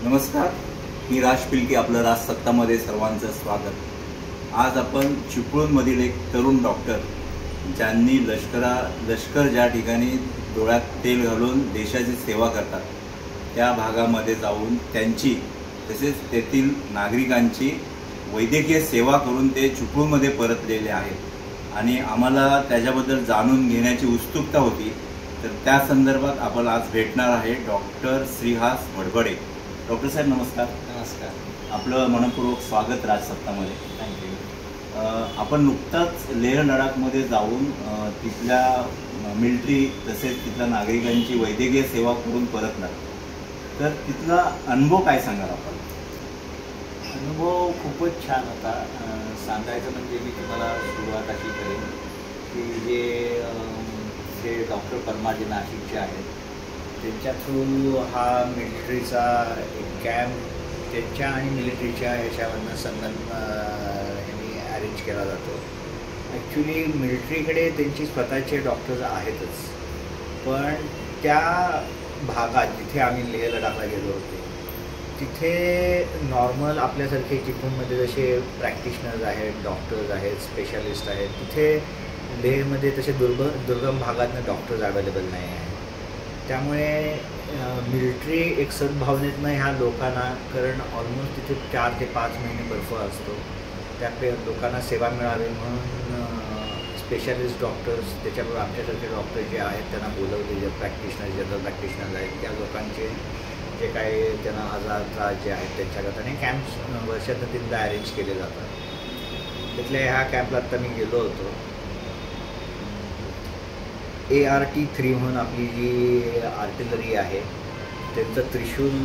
नमस्कार, मी राज पिलके, आपलं राज सत्तामध्ये सर्वांचं स्वागत। आज आपण चिपळूणमधील एक तरुण डॉक्टर ज्यांनी लष्कर ज्या ठिकाणी डोळ्यात तेल घालून देशाची सेवा करतात त्या भागामध्ये जाऊन त्यांची तसेच तेथील नागरिकांची वैद्यकीय सेवा करून ते चिपळूणमध्ये परतलेले आहेत आणि आम्हाला त्याच्याबद्दल जाणून घेण्याची उत्सुकता होती। तर त्या संदर्भात आपण आज भेटणार आहे डॉक्टर श्रीहास भडभडे। डॉक्टर साहेब नमस्कार। नमस्कार, आपलं मनपूर्वक स्वागत राज सत्तामध्ये। थँक्यू। आपण नुकताच लेह लडाखमध्ये जाऊन तिथल्या मिलिटरी तसेच तिथल्या नागरिकांची वैद्यकीय सेवा करून परतला, तर तिथला अनुभव काय सांगाल आपण? अनुभव खूपच छान होता। सांगायचं म्हणजे मी तुम्हाला सुरुवात अशी करेन की जे डॉक्टर परमाजी नाशिकचे आहेत त्यांच्या थ्रू हा मिलिटरीचा एक कॅम्प त्यांच्या आणि मिलिटरीच्या ह्याच्यामधनं संगम ह्यांनी अरेंज केला जातो। ॲक्च्युली मिलिटरीकडे त्यांची स्वतःचे डॉक्टर्स आहेतच, पण त्या भागात जिथे आम्ही लेह लडाखला गेलो होतो तिथे नॉर्मल आपल्यासारखे चिपळूणमध्ये जसे प्रॅक्टिशनर्स आहेत, डॉक्टर्स आहेत, स्पेशालिस्ट आहेत, तिथे लेहमध्ये तसे दुर्गम भागातनं डॉक्टर्स अवेलेबल नाही आहे। त्यामुळे मिलिटरी एक सद्भावनेतनं ह्या लोकांना, कारण ऑलमोस्ट तिथे 4 ते 5 महिने बर्फ असतो, त्या लोकांना सेवा मिळावी म्हणून स्पेशालिस्ट डॉक्टर्स, त्याच्याबरोबर आमच्यासारखे डॉक्टर जे आहेत त्यांना बोलवले, जे प्रॅक्टिशनर जनरल प्रॅक्टिशनर्स आहेत त्या लोकांचे जे काही त्यांना आजार त्रास जे आहेत त्यांच्याकरता आणि कॅम्प्स वर्षातून 3दा अरेंज केले जातात। तिथल्या ह्या कॅम्पला आत्ता मी गेलो होतो। ART-3 म्हणून आपली जी आर्टिलरी आहे त्यांचं त्रिशूल,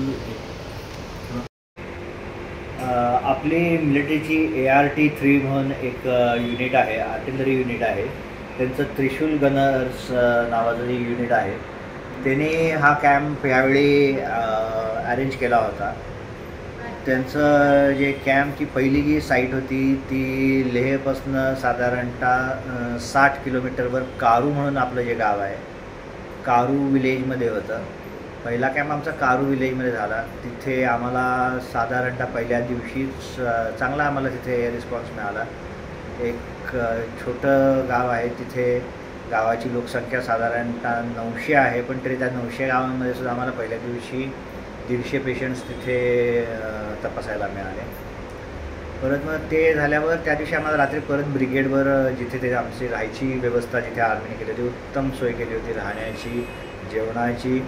आपली मिलिटरीची ART-3 म्हणून एक युनिट आहे, आर्टिलरी युनिट आहे, त्यांचं त्रिशूल गनर्स नावाचं जे युनिट आहे त्याने हा कॅम्प यावेळी अरेंज केला होता। त्यांचं जे कॅम्पची पहिली जी साईट होती ती लेहपासनं साधारणतः 60 किलोमीटरवर कारू म्हणून आपलं जे गाव आहे कारू विलेजमध्ये होतं। पहिला कॅम्प आमचा कारू विलेजमध्ये झाला। तिथे आम्हाला साधारणतः पहिल्या दिवशीच चांगला आम्हाला तिथे रिस्पॉन्स मिळाला। एक छोटं गाव आहे, तिथे गावाची लोकसंख्या साधारणतः 900 आहे, पण तरी त्या 900 गावांमध्ये सुद्धा आम्हाला पहिल्या दिवशी 150 पेशंट्स तिथे तपासायला मिळाले। परत मग ते झाल्यावर त्या दिवशी आम्हाला रात्री परत ब्रिगेडवर, जिथे ते आमची राहायची व्यवस्था जिथे आर्मीने केली होती, उत्तम सोय केली होती, राहण्याची, जेवणाची,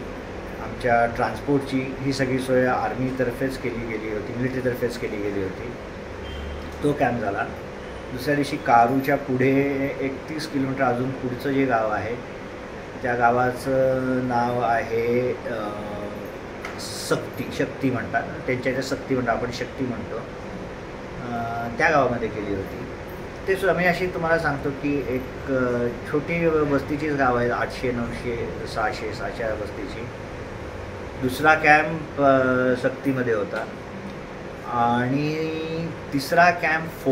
आमच्या ट्रान्सपोर्टची, ही सगळी सोय आर्मीतर्फेच केली गेली होती, मिलिटरीतर्फेच केली गेली होती। तो कॅम्प झाला। दुसऱ्या दिवशी कारूच्या पुढे 31 किलोमीटर अजून पुढचं जे गाव आहे त्या गावाचं नाव आहे शक्ती म्हणतात, त्यांच्या इथे शक्ती म्हणतात, आपण शक्ती म्हणतो। त्या गावामध्ये केली होती। ते सुद्धा मी अशी तुम्हाला सांगतो की एक छोटी वस्तीचीच गाव आहे, 800, 900, 600 वस्तीची। दुसरा कॅम्प शक्तीमध्ये होता आणि तिसरा कॅम्प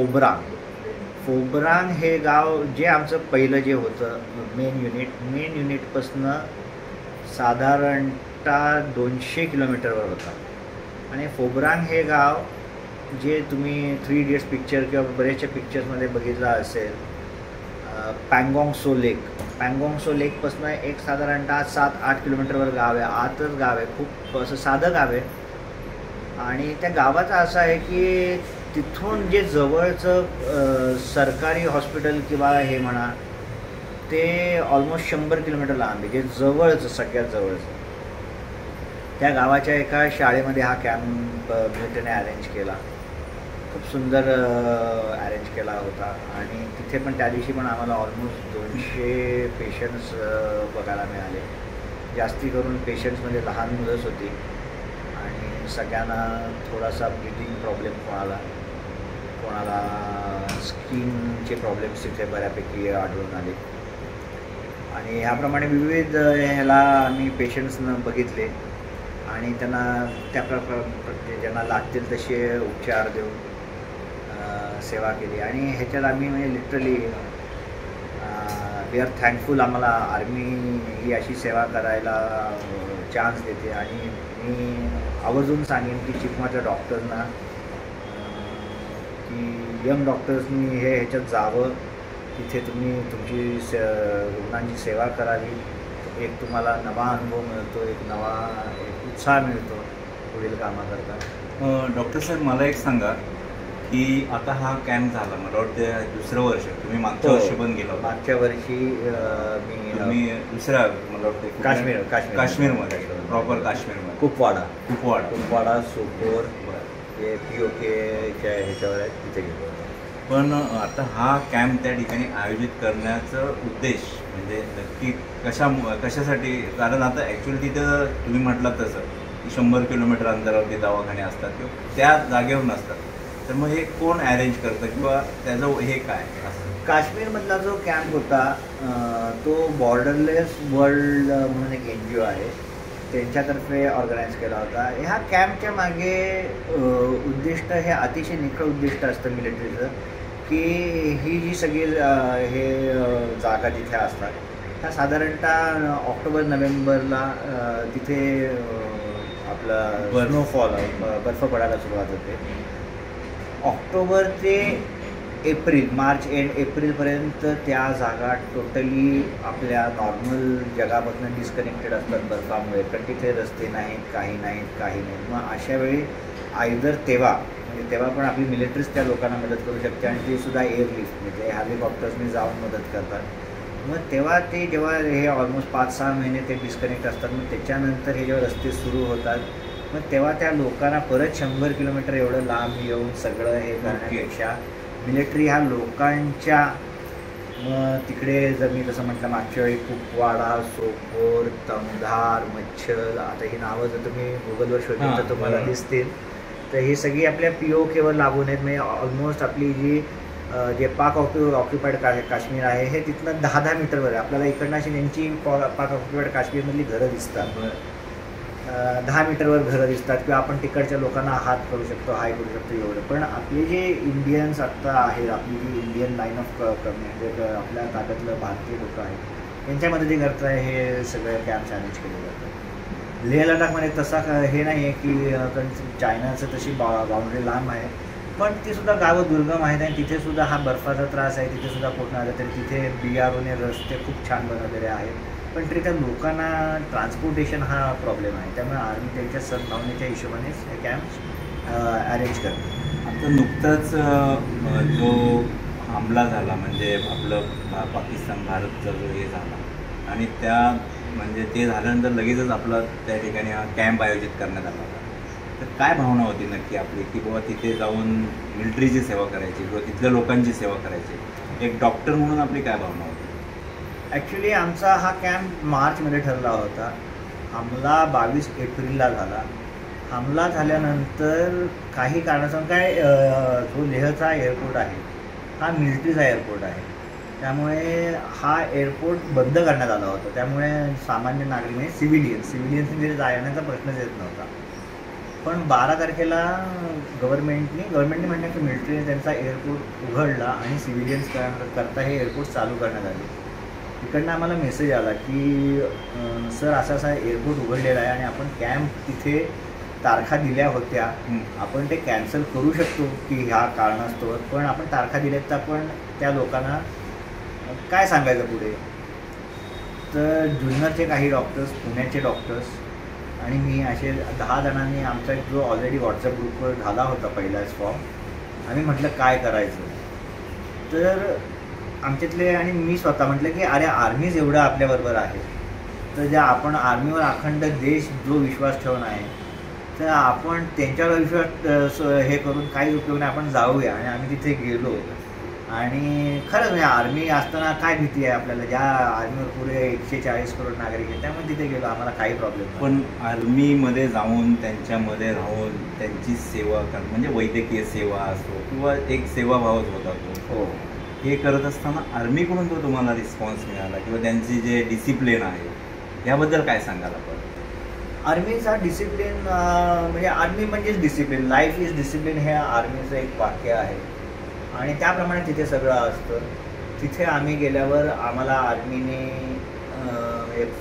फोबरांग हे गाव जे आमचं पहिलं जे होतं मेन युनिटपासनं साधारणतः 200 किलोमीटरवर होता। आणि फोबरांग हे गाव जे तुम्ही 3 इडियट्स पिक्चर किंवा बरेचशा पिक्चर्समध्ये बघितलं असेल, पँगॉंग सो लेकपासनं एक साधारणतः 7-8 किलोमीटरवर गाव आहे, आतच गाव आहे, खूप असं साधं गाव आहे। आणि त्या गावाचं असं आहे की तिथून जे जवळचं सरकारी हॉस्पिटल किंवा हे म्हणा ते ऑलमोस्ट 100 किलोमीटर लांब आहे, जे जवळचं सगळ्यात जवळचं। त्या गावाच्या एका शाळेमध्ये हा कॅम्प मिलिटरीने अरेंज केला, खूप सुंदर अरेंज केला होता। आणि तिथे पण त्या दिवशी पण आम्हाला ऑलमोस्ट 200 पेशंट्स बघायला मिळाले। जास्ती करून पेशंट्समध्ये लहान मुलंच होती आणि सगळ्यांना थोडासा ब्रीदिंग प्रॉब्लेम, कोणाला स्किनचे प्रॉब्लेम्स तिथे बऱ्यापैकी आढळून आले। आणि ह्याप्रमाणे विविध ह्याला आम्ही पेशंट्सनं बघितले आणि त्यांना त्या ज्यांना लागतील तसे उपचार देऊन सेवा केली। आणि ह्याच्यात आम्ही म्हणजे लिटरली वी आर थँकफुल, आम्हाला आर्मी ही अशी सेवा करायला चान्स देते आणि मी आवर्जून सांगेन की चिपळूणच्या डॉक्टरना की यंग डॉक्टर्सनी ह्याच्यात जावं, तिथे तुम्ही तुमची रुग्णांची सेवा करावी. एक तुम्हाला नवा अनुभव मिळतो, एक उत्साह मिळतो पुढील कामाकरता. डॉक्टर साहेब, मला एक सांगा की आता हा कॅम्प झाला, मला वाटतं दुसरं वर्ष, तुम्ही मागच्या वर्षी पण गेला होता. मागच्या वर्षी मी दुसऱ्या, मला वाटतं काश्मीरमध्ये, प्रॉपर काश्मीरमध्ये, कुपवाडा सोपोर हे POKच्या ह्याच्यावर आहे, तिथे गेलो. पण आता हा कॅम्प त्या ठिकाणी आयोजित करण्याचा उद्देश म्हणजे नक्की कशासाठी? कारण आता ॲक्च्युली तिथं तुम्ही म्हटलात तसं की 100 किलोमीटर अंतरावरती दवाखाने असतात किंवा त्या जागेवर नसतात, तर मग हे कोण अरेंज करतं किंवा त्याचं हे काय असं? काश्मीरमधला जो कॅम्प होता तो बॉर्डरलेस वर्ल्ड म्हणून एक NGO आहे, त्यांच्यातर्फे ऑर्गनाईज केला होता. ह्या कॅम्पच्या मागे उद्दिष्ट हे अतिशय निखळ उद्दिष्ट असतं मिलिटरीचं, की ही जी सगळी जागा तिथे असतात ह्या साधारणतः ऑक्टोबर-नोव्हेंबरला तिथे आपला स्नोफॉल बर्फ पडायला सुरुवात होते. ऑक्टोबर ते मार्च एंड एप्रिलपर्यंत त्या जागा टोटली आपल्या नॉर्मल जगापासून डिस्कनेक्टेड असतात बर्फामुळे, कारण तिथे रस्ते नाहीत, काही नाहीत. मग अशा वेळी आयदर तेव्हा पण आपली मिलिटरीज त्या लोकांना मदत करू शकते आणि ते सुद्धा एअरलिफ्ट म्हणजे हेलिकॉप्टर्सनी जाऊन मदत करतात. मग तेव्हा जेव्हा हे ऑलमोस्ट 5-6 महिने ते डिस्कनेक्ट असतात, मग त्याच्यानंतर हे जेव्हा रस्ते सुरू होतात, मग तेव्हा त्या लोकांना परत 100 किलोमीटर एवढं लांब येऊन सगळं हे करण्यापेक्षा मिलिटरी ह्या लोकांच्या तिकडे, जर मी तसं म्हटलं मागच्या वेळी कुपवाडा, सोपोर, तमधार, मच्छल, आता ही नावं जर तुम्ही गुगलवर शोधली तर तुम्हाला दिसतील. तर ही सगळी आपल्या POKवर लागून आहेत. म्हणजे ऑलमोस्ट आपली जे पाक ऑक्युपाईड काश्मीर आहे हे तिथनं 10-10 मीटरवर आहे. आपल्याला इकडनं अशी त्यांची पाक ऑक्युपाईड काश्मीरमधली घरं दिसतात, 10 मीटरवर घरं दिसतात किंवा आपण तिकडच्या लोकांना हात करू शकतो, हाय करू शकतो एवढं. पण आपले जे इंडियन्स आत्ता आहेत, आपली जी इंडियन लाईन ऑफ म्हणजे आपल्या ताब्यातलं भारतीय लोक आहेत, त्यांच्यामध्ये जे करत आहे हे सगळं कॅम्प अरेंज केले जातं. लेह लडाखमध्ये तसा हे नाही आहे की कारण चायनाचं तशी बाउंड्री लांब आहे, पण तीसुद्धा गावं दुर्गम आहेत आणि तिथेसुद्धा हा बर्फाचा त्रास आहे. तिथेसुद्धा कुठं आलं तरी तिथे BROने रस्ते खूप छान बनवलेले आहेत, पण तरी त्या लोकांना ट्रान्सपोर्टेशन हा प्रॉब्लेम आहे. त्यामुळे आर्मी त्यांच्या सद्भावनेच्या हिशोबानेच हे कॅम्प्स अरेंज करते. आता नुकताच जो हमला झाला म्हणजे आपलं पाकिस्तान भारतचा जो हे झाला आणि त्या म्हणजे ते झाल्यानंतर लगेचच आपला त्या ठिकाणी हा कॅम्प आयोजित करण्यात आला होता, तर काय भावना होती नक्की आपली की बाबा तिथे जाऊन मिलिटरीची सेवा करायची किंवा तिथल्या लोकांची सेवा करायची, एक डॉक्टर म्हणून आपली काय भावना होती? ॲक्च्युली आमचा हा कॅम्प मार्चमध्ये ठरला होता. हमला 22 एप्रिलला झाला. हमला झाल्यानंतर काही कारणास्तव जो लेहचा एअरपोर्ट आहे हा मिलिटरीचा एअरपोर्ट आहे, त्यामुळे हा एअरपोर्ट बंद करण्यात आला होता. त्यामुळे सामान्य नागरिक म्हणजे सिव्हिलियन्सने जाण्याचा प्रश्नच येत नव्हता. पण 12 तारखेला गव्हर्नमेंटने म्हटलं की मिलिटरीने त्यांचा एअरपोर्ट उघडला आणि सिव्हिलियन्स करता हे एअरपोर्ट चालू करण्यात आले. तिकडनं आम्हाला मेसेज आला की सर असा एअरपोर्ट उघडलेला आहे आणि आपण कॅम्प तिथे तारखा दिल्या होत्या, आपण ते कॅन्सल करू शकतो की ह्या कारणास्तव, पण आपण तारखा दिल्यात तर आपण त्या लोकांना काय सांगायचं पुढे. तर जुन्नरचे काही डॉक्टर्स, पुण्याचे डॉक्टर्स आणि मी असे 10 जणांनी आमचा जो ऑलरेडी व्हॉट्सअप ग्रुपवर झाला होता पहिलाच फॉर्म, आम्ही म्हटलं काय करायचं. तर आमच्यातले आणि मी स्वतः म्हटलं की अरे आर्मीज एवढं आपल्याबरोबर आहे, तर ज्या आपण आर्मीवर अखंड देश जो विश्वास ठेवून आहे, तर आपण त्यांच्यावर विश्वास हे करून काही उपयोग नाही, आपण जाऊया. आणि आम्ही तिथे गेलो आणि खरंच म्हणजे आर्मी असताना काय भीती आहे आपल्याला, ज्या आर्मीवर पुरे 140 करोड नागरिक आहेत, त्यामुळे तिथे गेलो, आम्हाला काही प्रॉब्लेम नाही. पण आर्मीमध्ये जाऊन त्यांच्यामध्ये राहून त्यांची सेवा करणं म्हणजे वैद्यकीय सेवा असो किंवा एक सेवाभावच होता तो, हो, हे करत असताना आर्मीकडून तो तुम्हाला रिस्पॉन्स मिळाला किंवा त्यांची जे डिसिप्लिन आहे याबद्दल काय सांगाल आपण? आर्मीचा डिसिप्लिन म्हणजे आर्मी म्हणजेच डिसिप्लिन, लाईफ इज डिसिप्लिन हे आर्मीचं एक वाक्य आहे आणि त्याप्रमाणे तिथे सगळं असतं. तिथे आम्ही गेल्यावर आम्हाला आर्मीने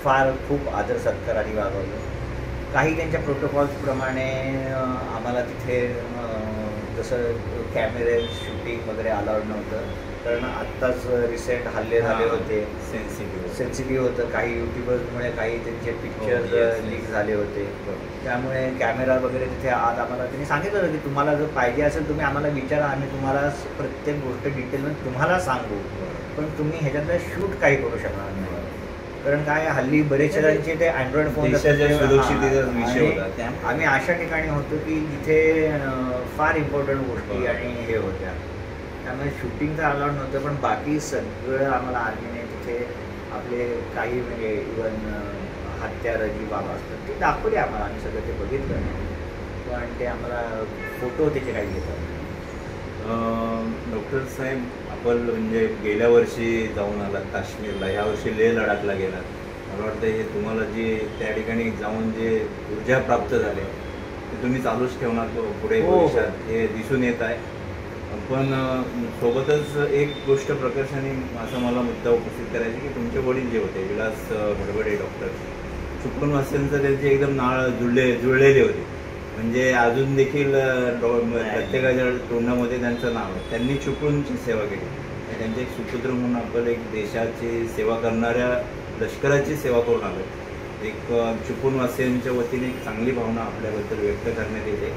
फार खूप आदर सत्काराने वागवलं. काही त्यांच्या प्रोटोकॉल्सप्रमाणे आम्हाला तिथे जसं कॅमेरे शूटिंग वगैरे अलाउड नव्हतं, कारण आत्ताच रिसेंट हल्ले झाले होते, सेन्सिटिव्ह होतं. काही यूट्यूबर्समुळे काही त्यांचे पिक्चर्स लीक झाले होते, त्यामुळे कॅमेरा वगैरे तिथे आत आम्हाला त्यांनी सांगितलं होतं की तुम्हाला जर पाहिजे असेल तुम्ही आम्हाला विचारा, आम्ही तुम्हाला प्रत्येक गोष्ट डिटेलमध्ये तुम्हाला सांगू, पण तुम्ही ह्याच्यातलं शूट काही करू शकणार नाही. कारण काय हल्ली बरेच जणांचे ते अँड्रॉइड फोन आम्ही अशा ठिकाणी होतो की जिथे फार इम्पॉर्टंट गोष्टी आणि हे होत्या, त्यामुळे शूटिंगचं अलाउड नव्हतं. पण बाकी सगळं आम्हाला आर्मीने तिथे आपले काही म्हणजे इवन हत्यारं जी बाबा असतात ते दाखवले आम्हाला, आम्ही सगळं ते बघितलं, पण ते आम्हाला फोटो त्याचे काही घेतात. डॉक्टर साहेब, आपण म्हणजे गेल्या वर्षी जाऊन आलात काश्मीरला, यावर्षी लेह लडाखला गेलात. मला वाटतं हे तुम्हाला जे त्या ठिकाणी जाऊन जे ऊर्जा प्राप्त झाले ते तुम्ही चालूच ठेवणार पुढे भविष्यात, हे दिसून येत आहे. पण सोबतच एक गोष्ट प्रकर्षाने असं मला मुद्दा उपस्थित करायचा की तुमचे वडील जे होते विलास भडभडे डॉक्टर, चिपळूणवासियांचं त्यांचे एकदम नाळ जुळलेले होते. म्हणजे अजून देखील प्रत्येकाच्या तोंडामध्ये त्यांचं नाव आहे. त्यांनी चिपळूणची सेवा केली, त्यांचे एक सुपुत्र म्हणून आपण एक देशाची सेवा करणाऱ्या लष्कराची सेवा करून आलो. एक चिपळूणवासियांच्या वतीने एक चांगली भावना आपल्याबद्दल व्यक्त करण्यात येते.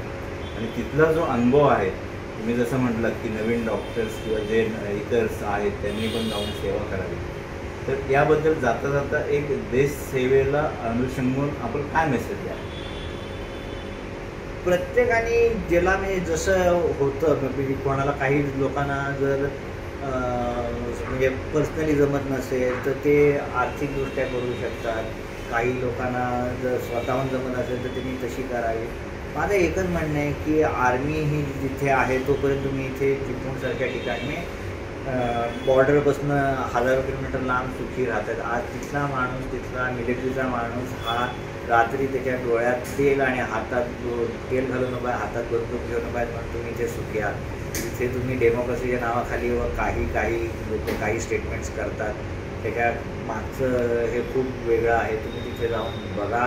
आणि तिथला जो अनुभव आहे, तुम्ही जसं म्हटलात की नवीन डॉक्टर्स किंवा जे इतर्स आहेत त्यांनी पण जाऊन सेवा करावी, तर याबद्दल जाता जाता एक देश सेवेला अनुषंगून आपण काय मेसेज द्या? प्रत्येकाने ज्याला म्हणजे जसं होतं, म्हणजे कोणाला काही लोकांना जर म्हणजे पर्सनली जमत नसेल तर ते आर्थिकदृष्ट्या करू शकतात. काही लोकांना जर स्वतःहून जमत असेल तर त्यांनी तशी करावी. माझं एकच म्हणणं आहे की आर्मी ही जिथे आहे तोपर्यंत तुम्ही इथे चिपळूणसारख्या ठिकाणी बॉर्डरपासून हजारो किलोमीटर लांब सुखी राहतात. आज तिथला माणूस, तिथला मिलिटरीचा माणूस हा रात्री त्याच्या डोळ्यात तेल आणि हातात तेल घालून नका, हातात बंदूक घेऊन नका, म्हणून तुम्ही इथे सुखी आहात. तिथे तुम्ही डेमोक्रेसीच्या नावाखाली व काही लोक काही स्टेटमेंट्स करतात, त्याच्या मागचं हे खूप वेगळं आहे. तुम्ही तिथे जाऊन बघा,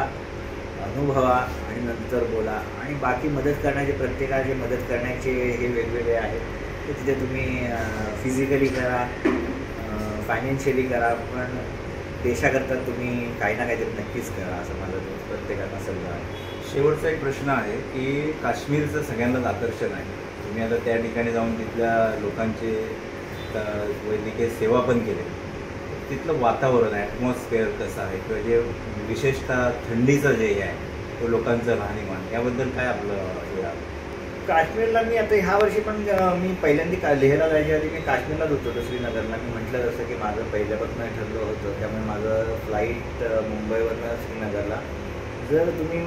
अनुभवा आणि नंतर बोला. आणि बाकी मदत करण्याचे, प्रत्येकाचे मदत करण्याचे हे वेगवेगळे आहेत. ते तिथे तुम्ही फिजिकली करा, फायनान्शियली करा, पण देशाकरता तुम्ही काही ना काहीतरी नक्कीच करा, असं माझं प्रत्येकाला सल्ला आहे. शेवटचा एक प्रश्न आहे की काश्मीरचं सगळ्यांनाच आकर्षण आहे. तुम्ही आता त्या ठिकाणी जाऊन तिथल्या लोकांचे वैद्यकीय सेवा पण केली, तिथलं वातावरण आहे, ॲटमॉस्फिअर कसं आहे, किंवा जे विशेषतः थंडीचं जे आहे तो लोकांचं राहणीमान, याबद्दल काय आपलं हे आहे? काश्मीरला मी आता ह्या वर्षी पण मी पहिल्यांदा लेहला जायच्या आधी मी काश्मीरलाच होतो, श्रीनगरला. मी म्हटलं जसं की माझं पहिल्यापासून ठरलं होतं, त्यामुळे माझं फ्लाईट मुंबईवरनं श्रीनगरला. जर तुम्ही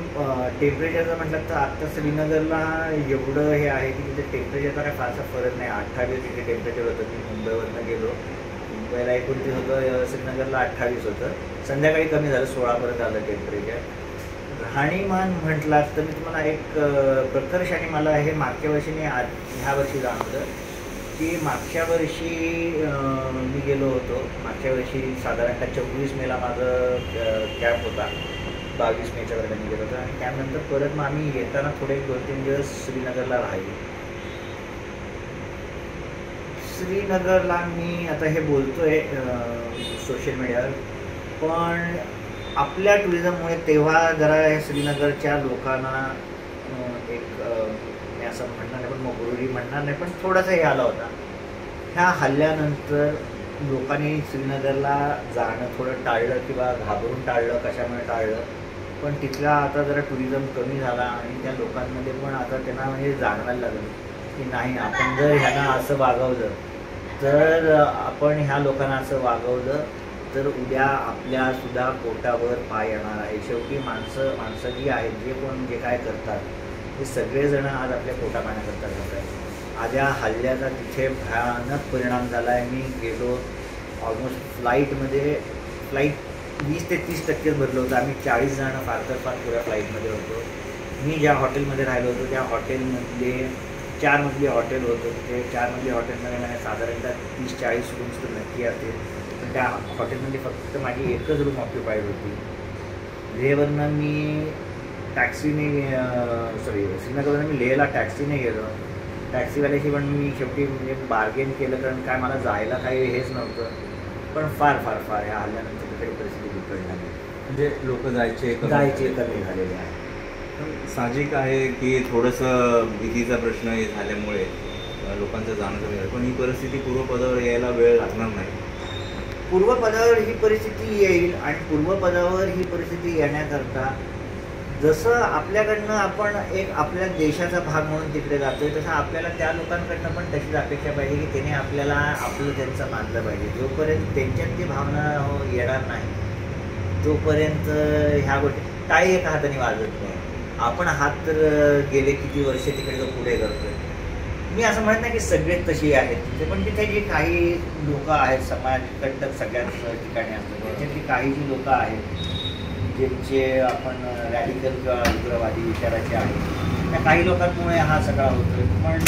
टेम्परेचरचं म्हटलं तर आत्ता श्रीनगरला एवढं हे आहे की तिथे टेम्परेचरचा काय फारसा फरक नाही. 28 तिथे टेम्परेचर होतं. मी मुंबईवरनं गेलो, मुंबईला 29 होतं, श्रीनगरला 28 होतं. संध्याकाळी कमी झालं, 16पर्यंत आलं टेम्परेचर. राहणीमान म्हटलात तर मी तुम्हाला एक प्रकर्षाने मला हे मागच्या वर्षीने ह्या वर्षी जाणवलं की मागच्या वर्षी मी गेलो होतो. मागच्या वर्षी साधारणतः 24 मेला माझं कॅम्प होता, 22 मेच्या दरम्यान गेलो होतो. आणि कॅम्पनंतर परत मग आम्ही येताना थोडे 2-3 दिवस श्रीनगरला राहिले. श्रीनगरला मी आता हे बोलतोय सोशल मीडियावर, पण आपल्या टुरिझममुळे तेव्हा जरा श्रीनगरच्या लोकांना एक मी असं म्हणणार नाही, पण मगरुरी म्हणणार नाही, पण थोडासा हे आला होता. ह्या हल्ल्यानंतर लोकांनी श्रीनगरला जाणं थोडं टाळलं किंवा घाबरून टाळलं, कशामुळे टाळलं, पण तिथला आता जरा टुरिझम कमी झाला आणि त्या लोकांमध्ये पण आता त्यांना म्हणजे जाणवायला लागलं की नाही, आपण जर ह्यांना असं वागवलं तर आपण ह्या लोकांना असं वागवलं तर उद्या आपल्यासुद्धा पोटावर पाय येणार आहे. शेवटी माणसं जी आहेत, जे कोण जे काय करतात ते सगळेजण आज आपल्या पोटापाण्याकरता करत आहेत. आज या हल्ल्याचा तिथे भयानक परिणाम झाला आहे. मी गेलो, ऑलमोस्ट फ्लाईट 20 ते 30% भरलं होतं. आम्ही 40 जण फार तर फार पुऱ्या फ्लाईटमध्ये होतो. मी ज्या हॉटेलमध्ये राहिलो होतो त्या हॉटेलमधले 4 मजली हॉटेल होतं. ते 4 मजली हॉटेलमध्ये मला साधारणतः 30-40 रूम्स तर नक्की असतील, पण त्या हॉटेलमध्ये फक्त माझी एकच रूम ऑक्युपाईड होती. लेहवरनं मी टॅक्सीने श्रीनगरला मी लेहला टॅक्सीने गेलो. टॅक्सीवाल्याशी पण मी शेवटी म्हणजे बार्गेन केलं, कारण काय मला जायला काही हेच नव्हतं. पण फार फार फार ह्या हल्ल्यानंतर तिकडे परिस्थिती बिकट झाली, म्हणजे लोक जायचे कमी झालेले आहे. साहजिक आहे की थोडंसं भीतीचा प्रश्न हे झाल्यामुळे लोकांचं जाणं कमी झालं, पण ही परिस्थिती पूर्वपदावर यायला वेळ लागणार नाही. पूर्वपदावर ही परिस्थिती येईल, आणि पूर्वपदावर ही परिस्थिती येण्याकरता जसं आपल्याकडनं आपण एक आपल्या देशाचा भाग म्हणून तिकडे जातोय, तसं आपल्याला त्या लोकांकडनं पण तशीच अपेक्षा पाहिजे की त्याने आपल्याला आपलं त्यांचं मानलं पाहिजे. जोपर्यंत त्यांच्यात ती भावना येणार नाही तोपर्यंत ह्या गोष्टी टाळी एका हाताने वाजत नाही. आपण हात तर गेले किती वर्ष तिकडे जो पुढे करतोय. मी असं म्हणत नाही की सगळेच तशी आहेत तिथे, पण तिथे जे काही लोक आहेत समाजकंटक सगळ्याच ठिकाणी असतात, त्याच्यातली काही जी लोक आहेत ज्यांचे आपण रॅडिकल किंवा उग्रवादी विचाराचे आहेत, त्या काही लोकांमुळे हा सगळा होतोय. पण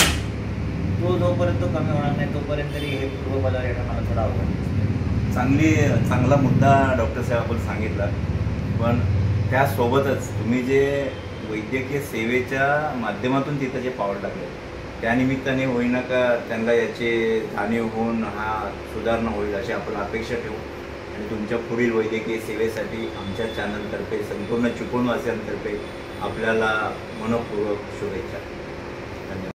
तो जोपर्यंत कमी होणार नाही तोपर्यंत तरी हे पूर्वपदावर येणं मला थोडा अवघड. चांगला मुद्दा डॉक्टर साहेब आपण सांगितला, पण त्यासोबतच तुम्ही जे वैद्यकीय सेवेच्या माध्यमातून तिथं जे पाऊल टाकले, त्यानिमित्ताने होईना का त्यांना याची जाणीव होऊन हा सुधारणा होईल अशी आपण अपेक्षा ठेवू. आणि तुमच्या पुढील वैद्यकीय सेवेसाठी आमच्या चॅनलतर्फे, संपूर्ण चिपळूणवासियांतर्फे आपल्याला मनःपूर्वक शुभेच्छा. धन्यवाद.